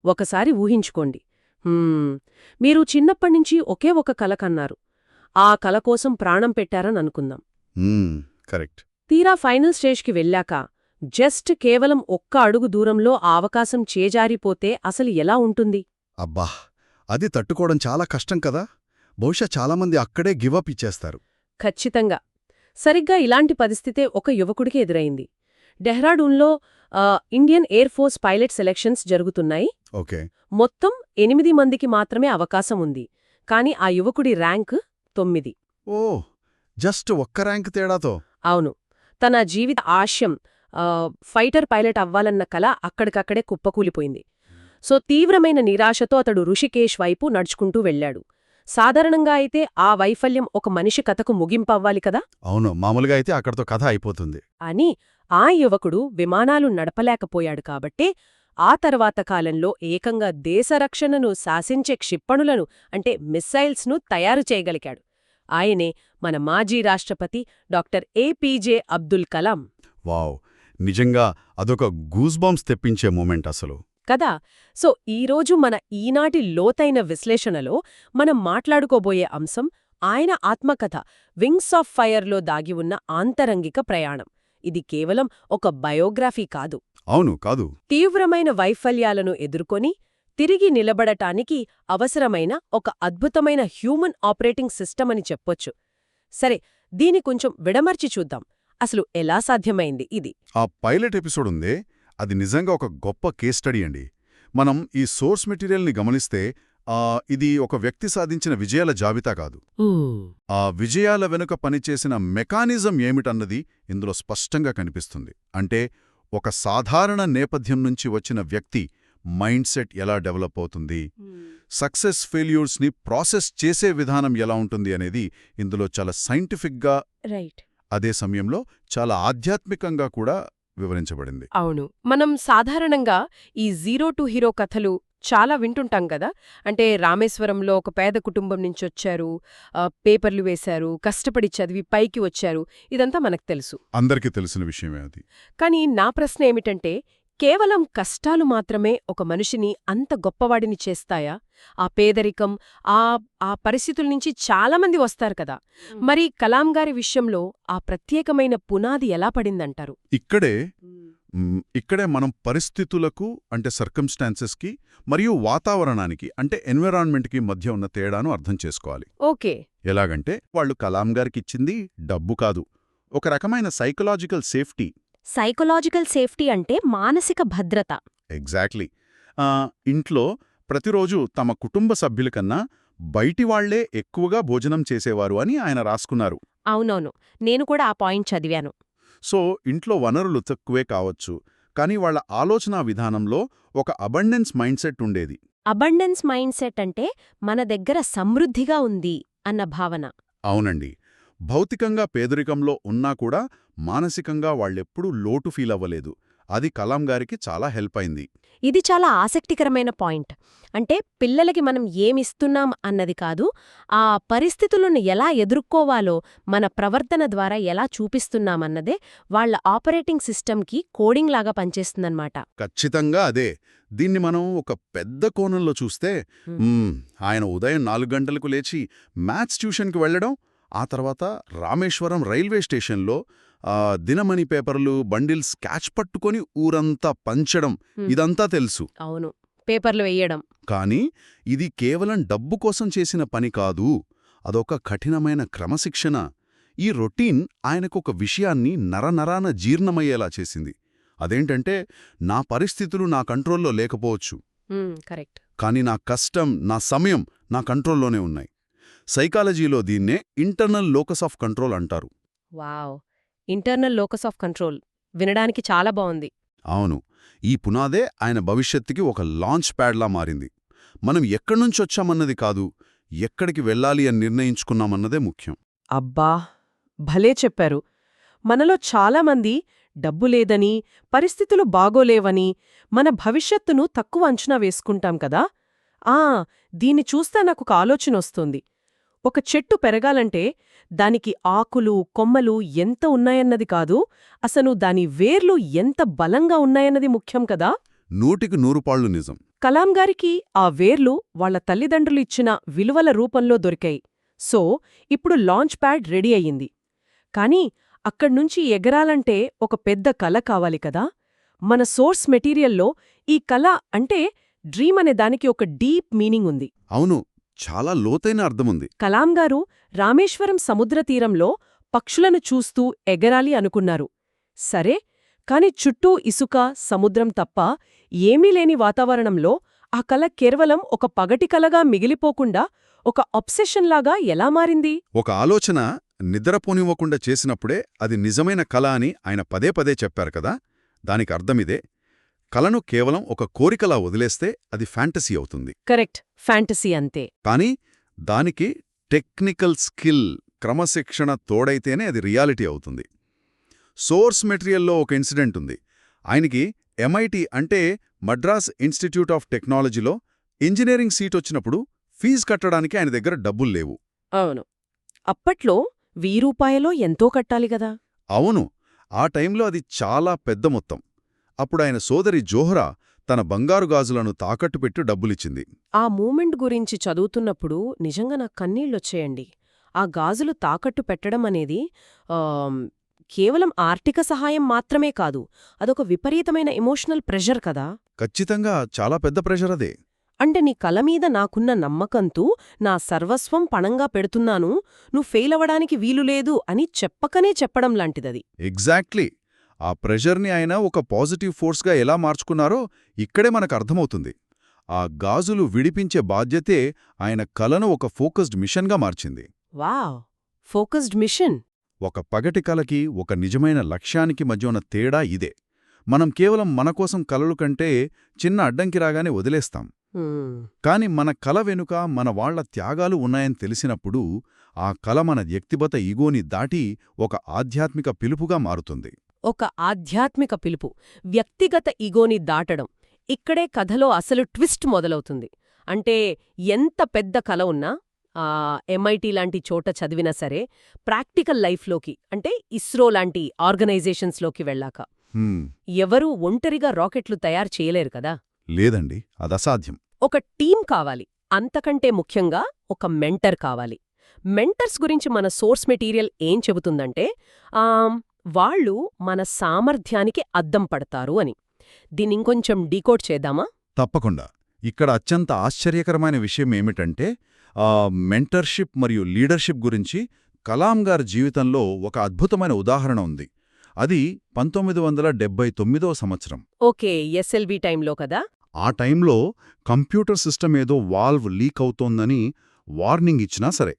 ఒకసారి ఊహించుకోండి. మీరు చిన్నప్పటినుంచి ఒకే ఒక కల కన్నారు. ఆ కల కోసం ప్రాణం పెట్టారననుకుందాం. కరెక్ట్. తీరా ఫైనల్ స్టేజ్కి వెళ్ళాక జస్ట్ కేవలం ఒక్క అడుగు దూరంలో ఆ అవకాశం చేజారిపోతే అసలు ఎలా ఉంటుంది? అబ్బా, అది తట్టుకోవడం చాలా కష్టం కదా. బహుశా చాలామంది అక్కడే గివప్ ఇచ్చేస్తారు. ఖచ్చితంగా. సరిగ్గా ఇలాంటి పరిస్థితే ఒక యువకుడికి ఎదురైంది. డెహ్రాడూన్లో Indian air force pilot selections జరుగుతున్నాయి. ఓకే. మొత్తం 8 మందికి మాత్రమే అవకాశం ఉంది. కాని ఆ యువకుడి ర్యాంక్ 9. ఓ, జస్ట్ ఒక్క ర్యాంక్ తేడాతో. అవును. తన జీవిత ఆశయం ఫైటర్ పైలట్ అవ్వాలన్న కల అక్కడికక్కడే కుప్పకూలిపోయింది. సో తీవ్రమైన నిరాశతో అతడు ఋషికేశ్ వైపు నడుచుకుంటూ వెళ్లాడు. సాధారణంగా అయితే ఆ వైఫల్యం ఒక మనిషి కథకు ముగింపవ్వాలి కదా. అవును, మామూలుగా అయితే అక్కడితో కథ అయిపోతుంది. అని ఆ యువకుడు విమానాలు నడపలేకపోయాడు కాబట్టే ఆ తర్వాత కాలంలో ఏకంగా దేశరక్షణను శాసించే క్షిపణులను అంటే మిస్సైల్స్ను తయారు చేయగలిగాడు. ఆయనే మన మాజీ రాష్ట్రపతి doctor APJ Abdul Kalam. Wow, నిజంగా అదొక గూస్బాంబ్స్ తెప్పించే మూమెంట్ అసలు కదా. సో ఈరోజు మన ఈనాటి లోతైన విశ్లేషణలో మనం మాట్లాడుకోబోయే అంశం ఆయన ఆత్మకథ వింగ్స్ ఆఫ్ ఫైర్లో దాగి ఉన్న ఆంతరంగిక ప్రయాణం. ఇది కేవలం ఒక బయోగ్రఫీ కాదు. అవును, కాదు. తీవ్రమైన వైఫల్యాలను ఎదుర్కొని తిరిగి నిలబడటానికి అవసరమైన ఒక అద్భుతమైన హ్యూమన్ ఆపరేటింగ్ సిస్టమ్ అని చెప్పొచ్చు. సరే, దీని కొంచెం విడమర్చి చూద్దాం. అసలు ఎలా సాధ్యమైంది ఇది? ఆ పైలట్ ఎపిసోడ్ ఉందే, అది నిజంగా ఒక గొప్ప కేస్ స్టడీ అండి. మనం ఈ సోర్స్ మెటీరియల్ని గమనిస్తే ఇది ఒక వ్యక్తి సాధించిన విజయాల జాబితా కాదు. ఆ విజయాల వెనుక పనిచేసిన మెకానిజం ఏమిటన్నది ఇందులో స్పష్టంగా కనిపిస్తుంది. అంటే ఒక సాధారణ నేపథ్యం నుంచి వచ్చిన వ్యక్తి మైండ్ సెట్ ఎలా డెవలప్ అవుతుంది, సక్సెస్ ఫెయిల్యూర్స్ని ప్రాసెస్ చేసే విధానం ఎలా ఉంటుంది అనేది ఇందులో చాలా సైంటిఫిక్గా, అదే సమయంలో చాలా ఆధ్యాత్మికంగా కూడా వివరించబడింది. అవును. మనం సాధారణంగా ఈ జీరో టు హీరో కథలు చాలా వింటుంటాం కదా. అంటే రామేశ్వరంలో ఒక పేద కుటుంబం నుంచొచ్చారు, పేపర్లు వేశారు, కష్టపడి చదివి పైకి వచ్చారు, ఇదంతా మనకు తెలుసు, అందరికీ తెలిసిన విషయమే అది. కానీ నా ప్రశ్న ఏమిటంటే, కేవలం కష్టాలు మాత్రమే ఒక మనిషిని అంత గొప్పవాడిని చేస్తాయా? ఆ పేదరికం, ఆ పరిస్థితుల నుంచి చాలామంది వస్తారు కదా. మరి కలాం గారి విషయంలో ఆ ప్రత్యేకమైన పునాది ఎలా పడిందంటారు? ఇక్కడే మనం పరిస్థితులకు అంటే సర్కమ్స్టాన్సెస్కి మరియు వాతావరణానికి అంటే ఎన్విరాన్మెంట్కి మధ్య ఉన్న తేడాను అర్థం చేసుకోవాలి. ఓకే. ఎలాగంటే వాళ్ళు కలాం గారికిచ్చింది డబ్బు కాదు, ఒక రకమైన సైకలాజికల్ సేఫ్టీ. సైకలాజికల్ సేఫ్టీ అంటే మానసిక భద్రత. ఎగ్జాక్ట్లీ. ఇంట్లో ప్రతిరోజు తమ కుటుంబ సభ్యుల కన్నా బయటివాళ్లే ఎక్కువగా భోజనం చేసేవారు అని ఆయన రాసుకున్నారు. అవునవును, నేను కూడా ఆ పాయింట్ చదివాను. సో ఇంట్లో వనరులు తక్కువే కావచ్చు, కానీ వాళ్ల ఆలోచనా విధానంలో ఒక అబండెన్స్ మైండ్ సెట్ ఉండేది. అబండెన్స్ మైండ్ సెట్ అంటే మన దగ్గర సమృద్ధిగా ఉంది అన్న భావన. అవునండి. భౌతికంగా పేదరికంలో ఉన్నా కూడా మానసికంగా వాళ్లెప్పుడూ లోటు ఫీల్ అవ్వలేదు. అది కలాం గారికి చాలా హెల్ప్ అయింది. ఇది చాలా ఆసక్తికరమైన పాయింట్. అంటే పిల్లలకి మనం ఏమిస్తున్నాం అన్నది కాదు, ఆ పరిస్థితులను ఎలా ఎదుర్కోవాలో మన ప్రవర్తన ద్వారా ఎలా చూపిస్తున్నామన్నదే వాళ్ల ఆపరేటింగ్ సిస్టమ్కి కోడింగ్ లాగా పనిచేస్తుందన్నమాట. ఖచ్చితంగా అదే. దీన్ని మనం ఒక పెద్ద కోణంలో చూస్తే ఆయన ఉదయం 4 గంటలకు లేచి మ్యాథ్స్ ట్యూషన్కి వెళ్లడం, ఆ తర్వాత రామేశ్వరం రైల్వే స్టేషన్లో దినమణి పేపర్లు బండిల్స్ క్యాచ్ పట్టుకొని ఊరంతా పంచడం, ఇదంతా తెలుసు. అవును, పేపర్లు వెయ్యడం. కానీ ఇది కేవలం డబ్బు కోసం చేసిన పని కాదు, అదొక కఠినమైన క్రమశిక్షణ. ఈ రొటీన్ ఆయనకొక విషయాన్ని నరనరాన జీర్ణమయ్యేలా చేసింది. అదేంటంటే, నా పరిస్థితులు నా కంట్రోల్లో లేకపోవచ్చు, కరెక్ట్, కానీ నా కష్టం, నా సమయం నా కంట్రోల్లోనే ఉన్నాయి. సైకాలజీలో దీన్నే ఇంటర్నల్ లోకస్ ఆఫ్ కంట్రోల్ అంటారు. Wow, internal locus of control వినడానికి చాలా బాగుంది. అవును, ఈ పునాదే ఆయన భవిష్యత్తుకి ఒక లాంచ్ ప్యాడ్లా మారింది. మనం ఎక్కడ్నుంచొచ్చామన్నది కాదు, ఎక్కడికి వెళ్ళాలి అని నిర్ణయించుకున్నామన్నదే ముఖ్యం. అబ్బా, భలే చెప్పారు. మనలో చాలామంది డబ్బు లేదని, పరిస్థితులు బాగోలేవని మన భవిష్యత్తును తక్కువ అంచనా వేసుకుంటాం కదా. దీన్ని చూస్తే నాకొక ఆలోచనొస్తుంది. ఒక చెట్టు పెరగాలంటే దానికి ఆకులు, కొమ్మలు ఎంత ఉన్నాయన్నది కాదు, అసలు దాని వేర్లు ఎంత బలంగా ఉన్నాయన్నది ముఖ్యం కదా. 100కి 100 పాళ్ళు నిజం. కలాం గారికి ఆ వేర్లు వాళ్ళ తల్లిదండ్రులు ఇచ్చిన విలువల రూపంలో దొరికాయి. సో ఇప్పుడు లాంచ్ ప్యాడ్ రెడీ అయ్యింది. కానీ అక్కడ్నుంచి ఎగరాలంటే ఒక పెద్ద కల కావాలి కదా. మన సోర్స్ మెటీరియల్లో ఈ కల అంటే డ్రీమ్ అనే దానికి ఒక డీప్ మీనింగ్ ఉంది. అవును, చాలా లోతైన అర్థముంది. కలాం గారు రామేశ్వరం సముద్రతీరంలో పక్షులను చూస్తూ ఎగరాలి అనుకున్నారు. సరే, కాని చుట్టూ ఇసుక, సముద్రం తప్ప ఏమీ లేని వాతావరణంలో ఆ కల కేవలం ఒక పగటి కలగా మిగిలిపోకుండా ఒక అబ్సెషన్లాగా ఎలా మారింది? ఒక ఆలోచన నిద్రపోనివ్వకుండా చేసినప్పుడే అది నిజమైన కల అని ఆయన పదే పదే చెప్పారు కదా. దానికి అర్థమిదే. కలను కేవలం ఒక కోరికలా వదిలేస్తే అది ఫ్యాంటసీ అవుతుంది. కరెక్ట్, ఫ్యాంటసీ అంతే. కానీ దానికి టెక్నికల్ స్కిల్, క్రమశిక్షణ తోడైతేనే అది రియాలిటీ అవుతుంది. సోర్స్ మెటీరియల్లో ఒక ఇన్సిడెంట్ ఉంది. ఆయనకి MIT అంటే మద్రాస్ ఇన్స్టిట్యూట్ ఆఫ్ టెక్నాలజీలో ఇంజనీరింగ్ సీట్ వచ్చినప్పుడు ఫీజు కట్టడానికి ఆయన దగ్గర డబ్బులు లేవు. అవును, అప్పట్లో ₹1000 ఎంతో కట్టాలి గదా. అవును, ఆ టైంలో అది చాలా పెద్ద మొత్తం. అప్పుడాయన సోదరి జోహ్రా తన బంగారు గాజులను తాకట్టు పెట్టి డబ్బులిచ్చింది. ఆ మూమెంట్ గురించి చదువుతున్నప్పుడు నిజంగా నాకు కన్నీళ్లొచ్చేయండి. ఆ గాజులు తాకట్టు పెట్టడం అనేది కేవలం ఆర్థిక సహాయం మాత్రమే కాదు, అదొక విపరీతమైన ఎమోషనల్ ప్రెషర్ కదా. ఖచ్చితంగా చాలా పెద్ద ప్రెషర్ అదే. అంటే నీ కల మీద నాకున్న నమ్మకంతో నా సర్వస్వం పణంగా పెడుతున్నాను, నువ్వు ఫెయిల్ అవ్వడానికి వీలులేదు అని చెప్పకనే చెప్పడం లాంటిదది. ఎగ్జాక్ట్లీ. ఆ ప్రెషర్ని ఆయన ఒక పాజిటివ్ ఫోర్స్గా ఎలా మార్చుకున్నారో ఇక్కడే మనకు అర్థమవుతుంది. ఆ గాజులు విడిపించే బాధ్యతే ఆయన కలను ఒక ఫోకస్డ్ మిషన్గా మార్చింది. Wow, focused mission. ఒక పగటి కలకి, ఒక నిజమైన లక్ష్యానికి మధ్య ఉన్న తేడా ఇదే. మనం కేవలం మనకోసం కలలు కంటే చిన్న అడ్డంకి రాగానే వదిలేస్తాం. కాని మన కల వెనుక మన వాళ్ల త్యాగాలు ఉన్నాయని తెలిసినప్పుడు ఆ కల మన వ్యక్తిగత ఈగోని దాటి ఒక ఆధ్యాత్మిక పిలుపుగా మారుతుంది. ఒక ఆధ్యాత్మిక పిలుపు, వ్యక్తిగత ఈగోని దాటడం. ఇక్కడే కథలో అసలు ట్విస్ట్ మొదలవుతుంది. అంటే ఎంత పెద్ద కల ఉన్నా, MIT లాంటి చోట చదివినా సరే, ప్రాక్టికల్ లైఫ్లోకి అంటే ఇస్రో లాంటి ఆర్గనైజేషన్స్లోకి వెళ్ళాక ఎవరూ ఒంటరిగా రాకెట్లు తయారు చేయలేరు కదా. లేదండి, అదసాధ్యం. ఒక టీం కావాలి. అంతకంటే ముఖ్యంగా ఒక మెంటర్ కావాలి. మెంటర్స్ గురించి మన సోర్స్ మెటీరియల్ ఏం చెబుతుందంటే వాళ్ళు మన సామర్థ్యానికి అద్దం పడతారు అని. దీన్నింకొంచెం డీకోడ్ చేద్దామా? తప్పకుండా. ఇక్కడ అత్యంత ఆశ్చర్యకరమైన విషయం ఏమిటంటే మెంటర్షిప్ మరియు లీడర్షిప్ గురించి కలాం గారి జీవితంలో ఒక అద్భుతమైన ఉదాహరణ ఉంది. అది 1979వ సంవత్సరం. ఓకే, SLV టైంలో కదా. ఆ టైంలో కంప్యూటర్ సిస్టమ్ ఏదో వాల్వ్ లీక్ అవుతోందని వార్నింగ్ ఇచ్చినా సరే,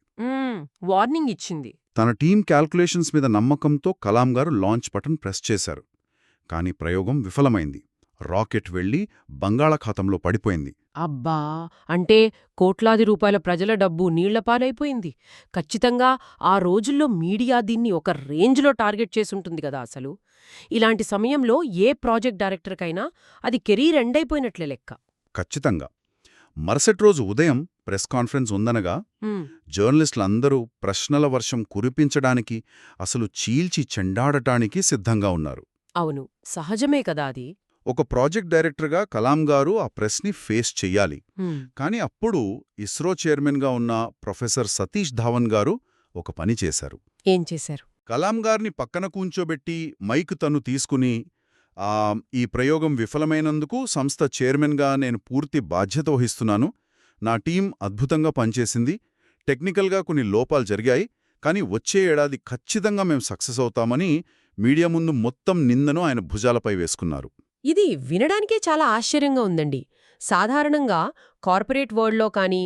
వార్నింగ్ ఇచ్చింది. తన టీం క్యాల్కులేషన్స్ మీద నమ్మకంతో కలాం గారు లాంచ్ బటన్ ప్రెస్ చేశారు. కాని ప్రయోగం విఫలమైంది. రాకెట్ వెళ్లి బంగాళాఖాతంలో పడిపోయింది. అబ్బా, అంటే కోట్లాది రూపాయల ప్రజల డబ్బు నీళ్లపాలైపోయింది. ఖచ్చితంగా ఆ రోజుల్లో మీడియా దీన్ని ఒక రేంజ్లో టార్గెట్ చేసుంటుంది కదా అసలు. ఇలాంటి సమయంలో ఏ ప్రాజెక్ట్ డైరెక్టర్కైనా అది కెరీర్ ఎండైపోయినట్లే లెక్క. ఖచ్చితంగా. మరుసటి రోజు ఉదయం ప్రెస్ కాన్ఫరెన్స్ ఉందనగా జర్నలిస్టులందరూ ప్రశ్నల వర్షం కురిపించడానికి, అసలు చీల్చి చెండాడటానికి సిద్ధంగా ఉన్నారు. అవును, సహజమే కదా అది. ఒక ప్రాజెక్ట్ డైరెక్టర్గా కలాం గారు ఆ ప్రెస్ని ఫేస్ చెయ్యాలి. కాని అప్పుడు ఇస్రో చైర్మన్గా ఉన్న ప్రొఫెసర్ సతీష్ ధావన్ గారు ఒక పని చేశారు. ఏం చేశారు? కలాం గారిని పక్కన కూంచోబెట్టి మైక్ తను తీసుకుని, ఈ ప్రయోగం విఫలమైనందుకు సంస్థ చైర్మన్గా నేను పూర్తి బాధ్యత వహిస్తున్నాను. నా టీం అద్భుతంగా పనిచేసింది. టెక్నికల్గా కొన్ని లోపాలు జరిగాయి, కానీ వచ్చే ఏడాది ఖచ్చితంగా మేం సక్సెస్ అవుతామని మీడియా ముందు మొత్తం నిందను ఆయన భుజాలపై వేసుకున్నారు. ఇది వినడానికే చాలా ఆశ్చర్యంగా ఉందండి. సాధారణంగా కార్పొరేట్ వరల్డ్లో కానీ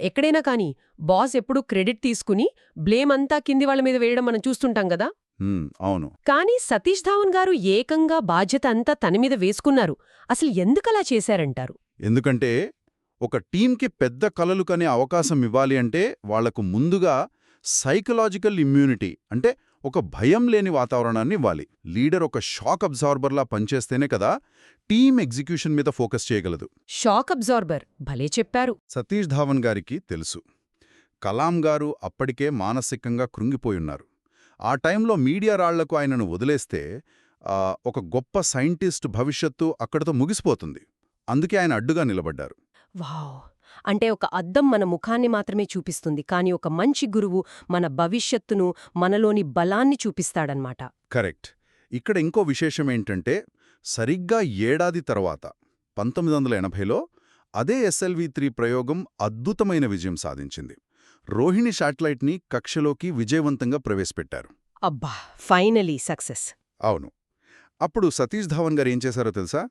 ఎక్కడైనా కానీ బాస్ ఎప్పుడూ క్రెడిట్ తీసుకుని బ్లేమ్ అంతా కింది వాళ్ళ మీద వేయడం మనం చూస్తుంటాం కదా. అవును. కానీ సతీష్ ధావన్ గారు ఏకంగా బాధ్యత అంతా తన మీద వేసుకున్నారు. అసలు ఎందుకలా చేశారంటారు? ఎందుకంటే ఒక టీంకి పెద్ద కలలు కనే అవకాశం ఇవ్వాలి అంటే వాళ్లకు ముందుగా సైకలాజికల్ ఇమ్యూనిటీ, అంటే ఒక భయం లేని వాతావరణాన్ని ఇవ్వాలి. లీడర్ ఒక షాక్ అబ్జార్బర్లా పనిచేస్తేనే కదా టీం ఎగ్జిక్యూషన్ మీద ఫోకస్ చేయగలదు. షాక్ అబ్జార్బర్, భలే చెప్పారు. సతీష్ ధావన్ గారికి తెలుసు, కలాం గారు అప్పటికే మానసికంగా కృంగిపోయున్నారు. ఆ టైంలో మీడియా రాళ్లకు ఆయనను వదిలేస్తే ఒక గొప్ప సైంటిస్ట్ భవిష్యత్తు అక్కడితో ముగిసిపోతుంది. అందుకే ఆయన అడ్డుగా నిలబడ్డారు. వావ్! అంటే ఒక అద్దం మన ముఖాన్ని మాత్రమే చూపిస్తుంది, కానీ ఒక మంచి గురువు మన భవిష్యత్తును, మనలోని బలాన్ని చూపిస్తాడనమాట. కరెక్ట్. ఇక్కడ ఇంకో విశేషమేంటంటే సరిగ్గా ఏడాది తర్వాత 1980లో అదే SLV-3 ప్రయోగం అద్భుతమైన విజయం సాధించింది. రోహిణి శాటిలైట్ని కక్షలోకి విజయవంతంగా ప్రవేశపెట్టారు. అబ్బా! Finally success. అవును. అప్పుడు సతీష్ ధావన్ గారు ఏం చేశారో తెలుసా?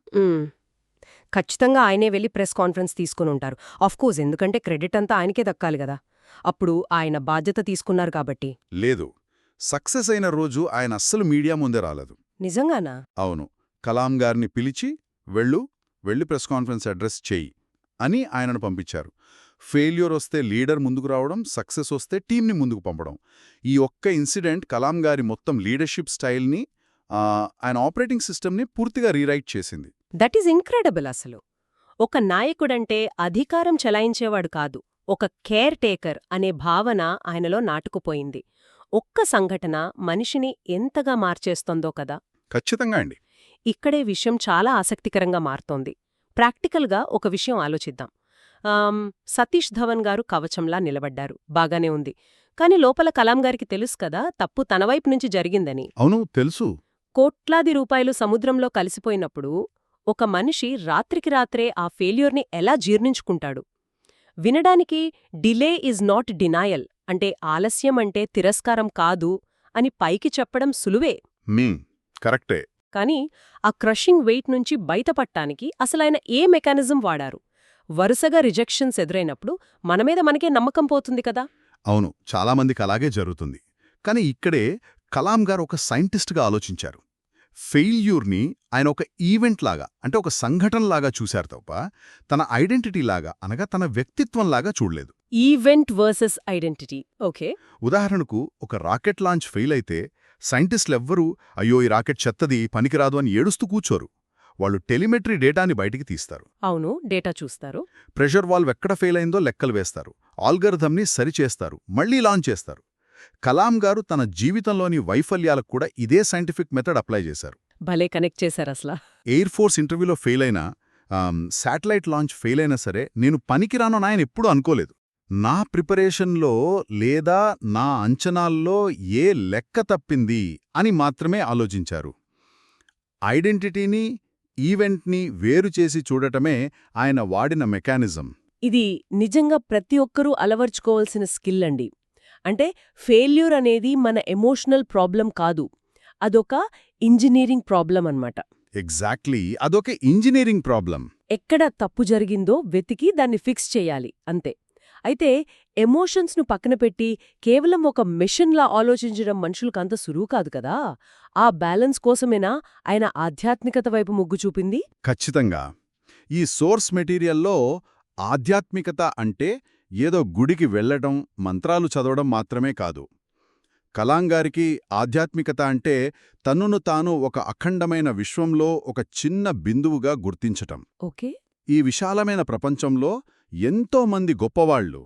ఖచ్చితంగా ఆయనే వెళ్ళి ప్రెస్ కాన్ఫరెన్స్ తీసుకుని ఉంటారు. ఆఫ్కోర్స్, ఎందుకంటే క్రెడిట్ అంతా ఆయనకే దక్కాలి గదా. అప్పుడు ఆయన బాధ్యత తీసుకున్నారు కాబట్టి. లేదు. సక్సెస్ అయిన రోజు ఆయన అస్సలు మీడియా ముందే రాలేదు. నిజంగానా? అవును. కలాం గారిని పిలిచి వెళ్ళి ప్రెస్ కాన్ఫరెన్స్ అడ్రస్ చెయ్యి అని ఆయనను పంపించారు. ఫెయిల్యూర్ వస్తే లీడర్ ముందుకు రావడం, సక్సెస్ వస్తే టీంని ముందుకు పంపడం. ఈ ఒక్క ఇన్సిడెంట్ కలాం గారి మొత్తం లీడర్షిప్ స్టైల్ని, ఆయన ఆపరేటింగ్ సిస్టమ్ని పూర్తిగా రీరైట్ చేసింది. దట్ ఈజ్ ఇన్క్రెడిబుల్ అసలు. ఒక నాయకుడంటే అధికారం చెలాయించేవాడు కాదు, ఒక కేర్ టేకర్ అనే భావన ఆయనలో నాటుకుపోయింది. ఒక్క సంఘటన మనిషిని ఎంతగా మార్చేస్తోందో కదా. ఖచ్చితంగా అండి. ఇక్కడే విషయం చాలా ఆసక్తికరంగా మారుతోంది. ప్రాక్టికల్గా ఒక విషయం ఆలోచిద్దాం. సతీష్ ధవన్ గారు కవచంలా నిలబడ్డారు, బాగానే ఉంది. కాని లోపల కలాం గారికి తెలుసు కదా, తప్పు తన వైపు నుంచి జరిగిందని. అవును, తెలుసు. కోట్లాది రూపాయలు సముద్రంలో కలిసిపోయినప్పుడు ఒక మనిషి రాత్రికి రాత్రే ఆ ఫెయిల్యూర్ని ఎలా జీర్ణించుకుంటాడు? వినడానికి డిలే ఈజ్ నాట్ డినాయల్, అంటే ఆలస్యం అంటే తిరస్కారం కాదు అని పైకి చెప్పడం సులువే. కరెక్టే. కానీ ఆ క్రషింగ్ వెయిట్ నుంచి బయటపడటానికి అసలైన ఏ మెకానిజం వాడారు? వరుసగా రిజెక్షన్స్ ఎదురైనప్పుడు మనమీద మనకే నమ్మకం పోతుంది కదా. అవును, చాలామందికి అలాగే జరుగుతుంది. కానీ ఇక్కడే కలాం గారు ఒక సైంటిస్ట్గా ఆలోచించారు. ఫెయిల్యూర్ని ఆయన ఒక ఈవెంట్ లాగా, అంటే ఒక సంఘటనలాగా చూశారు తప్ప తన ఐడెంటిటీ లాగా, అనగా తన వ్యక్తిత్వంలాగా చూడలేదు. Event versus identity. ఓకే. ఉదాహరణకు, ఒక రాకెట్ లాంచ్ ఫెయిల్ అయితే సైంటిస్టులెవ్వరూ అయ్యో ఈ రాకెట్ చెత్తది, పనికిరాదు అని ఏడుస్తూ కూర్చోరు. వాళ్ళు టెలిమెట్రీ డేటాని బయటికి తీస్తారు. అవును, డేటా చూస్తారు. ప్రెషర్ వాల్వ్ ఎక్కడ ఫెయిల్ అయిందో లెక్కలు వేస్తారు. ఆల్గరిథంని సరిచేస్తారు, మళ్లీ లాంచ్ చేస్తారు. కలాం గారు తన జీవితంలోని వైఫల్యాలకు కూడా ఇదే సైంటిఫిక్ మెథడ్ అప్లై చేశారు. భలే కనెక్ట్ చేశారు అసలు. ఎయిర్ ఫోర్స్ ఇంటర్వ్యూలో ఫెయిల్ అయినా, శాటిలైట్ లాంచ్ ఫెయిల్ అయినా సరే, నేను పనికిరాను ఆయన ఎప్పుడూ అనుకోలేదు. నా ప్రిపరేషన్లో లేదా నా అంచనాల్లో ఏ లెక్క తప్పింది అని మాత్రమే ఆలోచించారు. ఐడెంటిటీని, ఈవెంట్ని వేరు చేసి చూడటమే ఆయన వాడిన మెకానిజం. ఇది నిజంగా ప్రతి ఒక్కరూ అలవర్చుకోవాల్సిన స్కిల్ అండి. అంటే ఫెయిల్యూర్ అనేది మన ఎమోషనల్ ప్రాబ్లం కాదు, అదొక ఇంజనీరింగ్ ప్రాబ్లం అన్నమాట. ఎగ్జాక్ట్లీ, అదొక ఇంజనీరింగ్ ప్రాబ్లం. ఎక్కడ తప్పు జరిగిందో వెతికి దాన్ని ఫిక్స్ చేయాలి, అంతే. అయితే ఎమోషన్స్ను పక్కన పెట్టి కేవలం ఒక మెషిన్లా ఆలోచించడం మనుషులకంత సులువు కాదు కదా. ఆ బ్యాలెన్స్ కోసమేనా ఆయన ఆధ్యాత్మికత వైపు మొగ్గు చూపింది? ఖచ్చితంగా. ఈ సోర్స్ మెటీరియల్లో ఆధ్యాత్మికత అంటే ఏదో గుడికి వెళ్లడం, మంత్రాలు చదవడం మాత్రమే కాదు. కలాం గారికి ఆధ్యాత్మికత అంటే తన్నును తాను ఒక అఖండమైన విశ్వంలో ఒక చిన్న బిందువుగా గుర్తించటం. ఓకే. ఈ విశాలమైన ప్రపంచంలో ఎంతోమంది గొప్పవాళ్లు,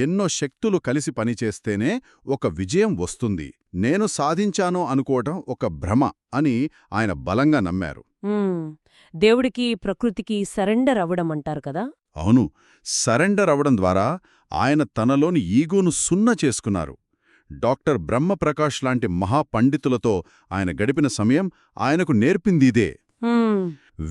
ఎన్నో శక్తులు కలిసి పనిచేస్తేనే ఒక విజయం వస్తుంది. నేను సాధించాను అనుకోవటం ఒక భ్రమ అని ఆయన బలంగా నమ్మారు. దేవుడికి, ప్రకృతికి సరెండర్ అవ్వడం అంటారు కదా. అవును, సరెండర్ అవ్వడం ద్వారా ఆయన తనలోని ఈగోను సున్నా చేసుకున్నారు. డాక్టర్ బ్రహ్మప్రకాష్ లాంటి మహాపండితులతో ఆయన గడిపిన సమయం ఆయనకు నేర్పిందిదే.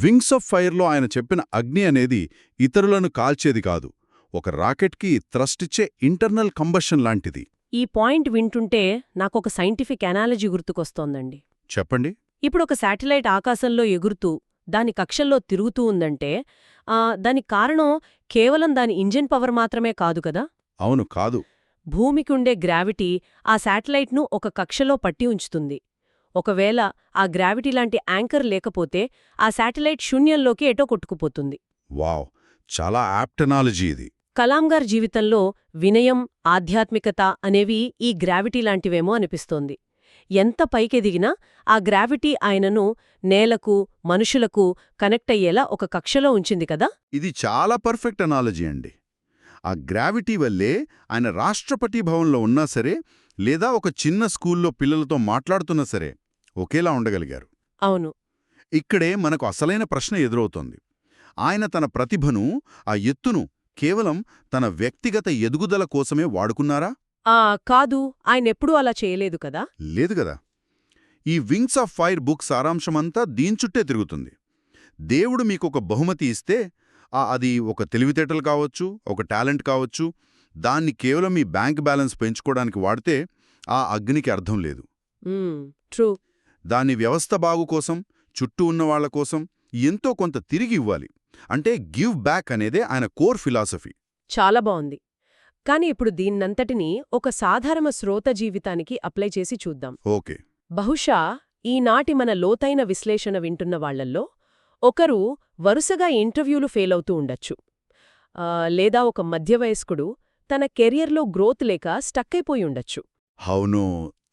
వింగ్స్ ఆఫ్ ఫైర్లో ఆయన చెప్పిన అగ్ని అనేది ఇతరులను కాల్చేది కాదు, ఒక రాకెట్కి థ్రస్టిచ్చే ఇంటర్నల్ కంబషన్ లాంటిది. ఈ పాయింట్ వింటుంటే నాకొక సైంటిఫిక్ అనాలజీ గుర్తుకొస్తోందండి. చెప్పండి. ఇప్పుడు ఒక శాటిలైట్ ఆకాశంలో ఎగురుతూ దాని కక్షల్లో తిరుగుతూ ఉందంటే దానికి కారణం కేవలం దాని ఇంజిన్ పవర్ మాత్రమే కాదు కదా. అవును, కాదు. భూమికుండే గ్రావిటీ ఆ శాటిలైట్ను ఒక కక్షలో పట్టి ఉంచుతుంది. ఒకవేళ ఆ గ్రావిటీ లాంటి యాంకర్ లేకపోతే ఆ శాటిలైట్ శూన్యంలోకి ఎటో కొట్టుకుపోతుంది. వావ్, చాలా యాప్ట్ అనాలజీ ఇది. కలాం గారి జీవితంలో వినయం, ఆధ్యాత్మికత అనేవి ఈ గ్రావిటీ లాంటివేమో అనిపిస్తోంది. ఎంత పైకెదిగినా ఆ గ్రావిటీ ఆయనను నేలకు, మనుషులకు కనెక్ట్ అయ్యేలా ఒక కక్షలో ఉంచింది కదా. ఇది చాలా పర్ఫెక్ట్ అనాలజీ అండి. ఆ గ్రావిటీ వల్లే ఆయన రాష్ట్రపతి భవన్లో ఉన్నా సరే, లేదా ఒక చిన్న స్కూల్లో పిల్లలతో మాట్లాడుతున్నా సరే ఒకేలా ఉండగలిగారు. అవును. ఇక్కడే మనకు అసలైన ప్రశ్న ఎదురవుతోంది. ఆయన తన ప్రతిభను, ఆ ఎత్తును కేవలం తన వ్యక్తిగత ఎదుగుదల కోసమే వాడుకున్నారా? కాదు, ఆయనెప్పుడూ అలా చేయలేదు కదా. లేదు గదా. ఈ వింగ్స్ ఆఫ్ ఫైర్ బుక్ సారాంశమంతా దీని తిరుగుతుంది. దేవుడు మీకొక బహుమతి ఇస్తే అది ఒక తెలివితేటలు కావచ్చు, ఒక టాలెంట్ కావచ్చు, దాన్ని కేవలం మీ బ్యాంక్ బ్యాలెన్స్ పెంచుకోవడానికి వాడితే ఆ అగ్నికి అర్థం లేదు. ట్రూ. దాని వ్యవస్థ బాగు కోసం, చుట్టూ ఉన్నవాళ్ల కోసం ఎంతో కొంత తిరిగి ఇవ్వాలి. అంటే గివ్ బ్యాక్ అనేదే ఆయన కోర్ ఫిలాసఫీ. చాలా బావుంది. కాని ఇప్పుడు దీన్నంతటినీ ఒక సాధారణ శ్రోత జీవితానికి అప్లై చేసి చూద్దాం. ఓకే. బహుశా ఈనాటి మన లోతైన విశ్లేషణ వింటున్న వాళ్లల్లో ఒకరు వరుసగా ఇంటర్వ్యూలు ఫెయిలవుతూ ఉండొచ్చు. లేదా ఒక మధ్యవయస్కుడు తన కెరియర్లో గ్రోత్ లేక స్టక్కైపోయి ఉండొచ్చు. అవును,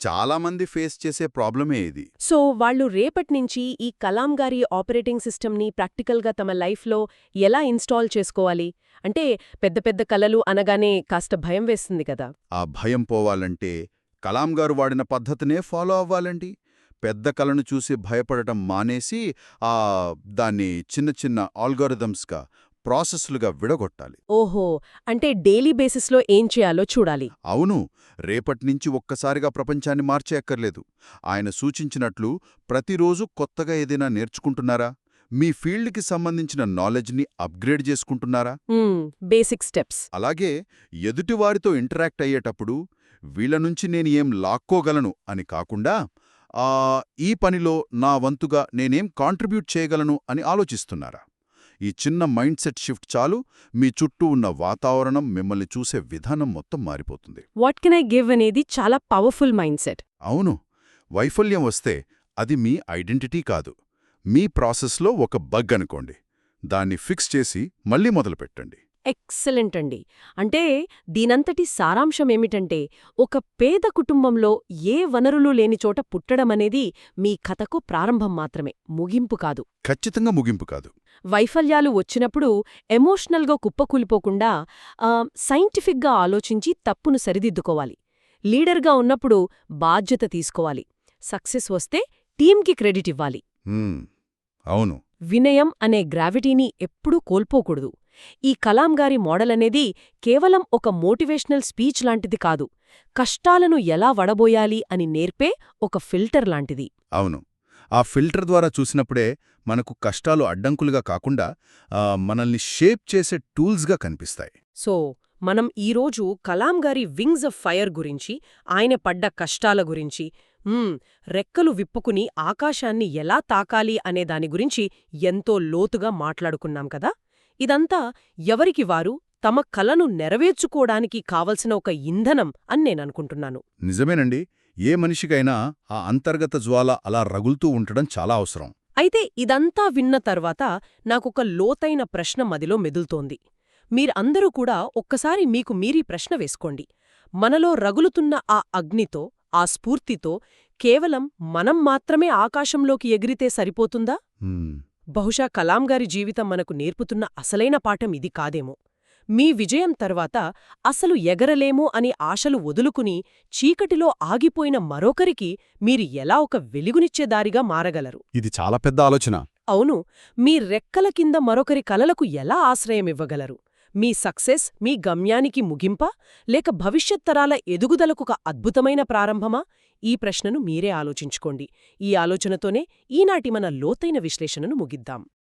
చాలామంది ఫేస్ చేసే ప్రాబ్లమే ఇది. సో వాళ్ళు రేపట్నించి ఈ కలాం గారి ఆపరేటింగ్ సిస్టమ్ని ప్రాక్టికల్గా తమ లైఫ్లో ఎలా ఇన్స్టాల్ చేసుకోవాలి? అంటే పెద్ద పెద్ద కలలు అనగానే కాస్త భయం వేస్తుంది కదా. ఆ భయం పోవాలంటే కలాం గారు వాడిన పద్ధతినే ఫాలో అవ్వాలండి. పెద్ద కలను చూసి భయపడటం మానేసి దాన్ని చిన్న చిన్న ఆల్గారిథమ్స్గా, ప్రాసెస్లుగా విడగొట్టాలి. ఓహో, అంటే డైలీ బేసిస్లో ఏం చేయాలో చూడాలి. అవును, రేపట్నించి ఒక్కసారిగా ప్రపంచాన్ని మార్చేయక్కర్లేదు. ఆయన సూచించినట్లు ప్రతిరోజు కొత్తగా ఏదైనా నేర్చుకుంటున్నారా? మీ ఫీల్డ్కి సంబంధించిన నాలెడ్జ్ని అప్గ్రేడ్ చేసుకుంటున్నారా? Basic steps. అలాగే ఎదుటివారితో ఇంటరాక్ట్ అయ్యేటప్పుడు వీళ్ల నుంచి నేను ఏం లాక్కోగలను అని కాకుండా ఈ పనిలో నా వంతుగా నేనేం కాంట్రిబ్యూట్ చేయగలను అని ఆలోచిస్తున్నారా? ఈ చిన్న మైండ్ సెట్ షిఫ్ట్ చాలు, మీ చుట్టూ ఉన్న వాతావరణం, మిమ్మల్ని చూసే విధానం మొత్తం మారిపోతుంది. వాట్ కెన్ ఐ గివ్ అనేది చాలా పవర్ఫుల్ మైండ్ సెట్. అవును, వైఫల్యం వస్తే అది మీ ఐడెంటిటీ కాదు, మీ ప్రాసెస్లో ఒక బగ్ అనుకోండి. దాన్ని ఫిక్స్ చేసి మళ్ళీ మొదలుపెట్టండి. ఎక్సలెంట్ అండి. అంటే దీనంతటి సారాంశమేమిటంటే, ఒక పేద కుటుంబంలో ఏ వనరులు లేని చోట పుట్టడమనేది మీ కథకు ప్రారంభం మాత్రమే, ముగింపు కాదు. ఖచ్చితంగా ముగింపు కాదు. వైఫల్యాలు వచ్చినప్పుడు ఎమోషనల్గా కుప్పకూలిపోకుండా సైంటిఫిక్గా ఆలోచించి తప్పును సరిదిద్దుకోవాలి. లీడర్గా ఉన్నప్పుడు బాధ్యత తీసుకోవాలి. సక్సెస్ వస్తే టీంకి క్రెడిట్ ఇవ్వాలి. అవును. వినయం అనే గ్రావిటీని ఎప్పుడూ కోల్పోకూడదు. ఈ కలాం గారి మోడల్ అనేది కేవలం ఒక మోటివేషనల్ స్పీచ్ లాంటిది కాదు, కష్టాలను ఎలా వడబోయాలి అని నేర్పే ఒక ఫిల్టర్ లాంటిది. అవును, ఆ ఫిల్టర్ ద్వారా చూసినప్పుడే మనకు కష్టాలు అడ్డంకులుగా కాకుండా మనల్ని షేప్ చేసే టూల్స్గా కనిపిస్తాయి. సో మనం ఈరోజు కలాం గారి వింగ్స్ ఆఫ్ ఫైర్ గురించి, ఆయన పడ్డ కష్టాల గురించి, రెక్కలు విప్పుకుని ఆకాశాన్ని ఎలా తాకాలి అనే దాని గురించి ఎంతో లోతుగా మాట్లాడుకున్నాం కదా. ఇదంతా ఎవరికి వారు తమ కలను నెరవేర్చుకోవడానికి కావలసిన ఒక ఇంధనం అని నేననుకుంటున్నాను. నిజమేనండి, ఏ మనిషికైనా ఆ అంతర్గత జ్వాల అలా రగులుతూ ఉండడం చాలా అవసరం. అయితే ఇదంతా విన్న తర్వాత నాకొక లోతైన ప్రశ్న మదిలో మెదులుతోంది. మీరందరూ కూడా ఒక్కసారి మీకు మీరీ ప్రశ్న వేసుకోండి. మనలో రగులుతున్న ఆ అగ్నితో, ఆ స్ఫూర్తితో కేవలం మనం మాత్రమే ఆకాశంలోకి ఎగిరితే సరిపోతుందా? బహుశా కలాం గారి జీవితం మనకు నేర్పుతున్న అసలైన పాఠం ఇది కాదేమో. మీ విజయం తర్వాత అసలు ఎగరలేమో అని ఆశలు వదులుకుని చీకటిలో ఆగిపోయిన మరొకరికి మీరు ఎలా ఒక వెలుగునిచ్చే దారిగా మారగలరు? ఇది చాలా పెద్ద ఆలోచన. అవును, మీ రెక్కల కింద మరొకరి కలలకు ఎలా ఆశ్రయమివ్వగలరు? మీ సక్సెస్ మీ గమ్యానికి ముగింపా, లేక భవిష్యత్ తరాల ఎదుగుదలకొక అద్భుతమైన ప్రారంభమా? ఈ ప్రశ్నను మీరే ఆలోచించుకోండి. ఈ ఆలోచనతోనే ఈనాటి మన లోతైన విశ్లేషణను ముగిద్దాం.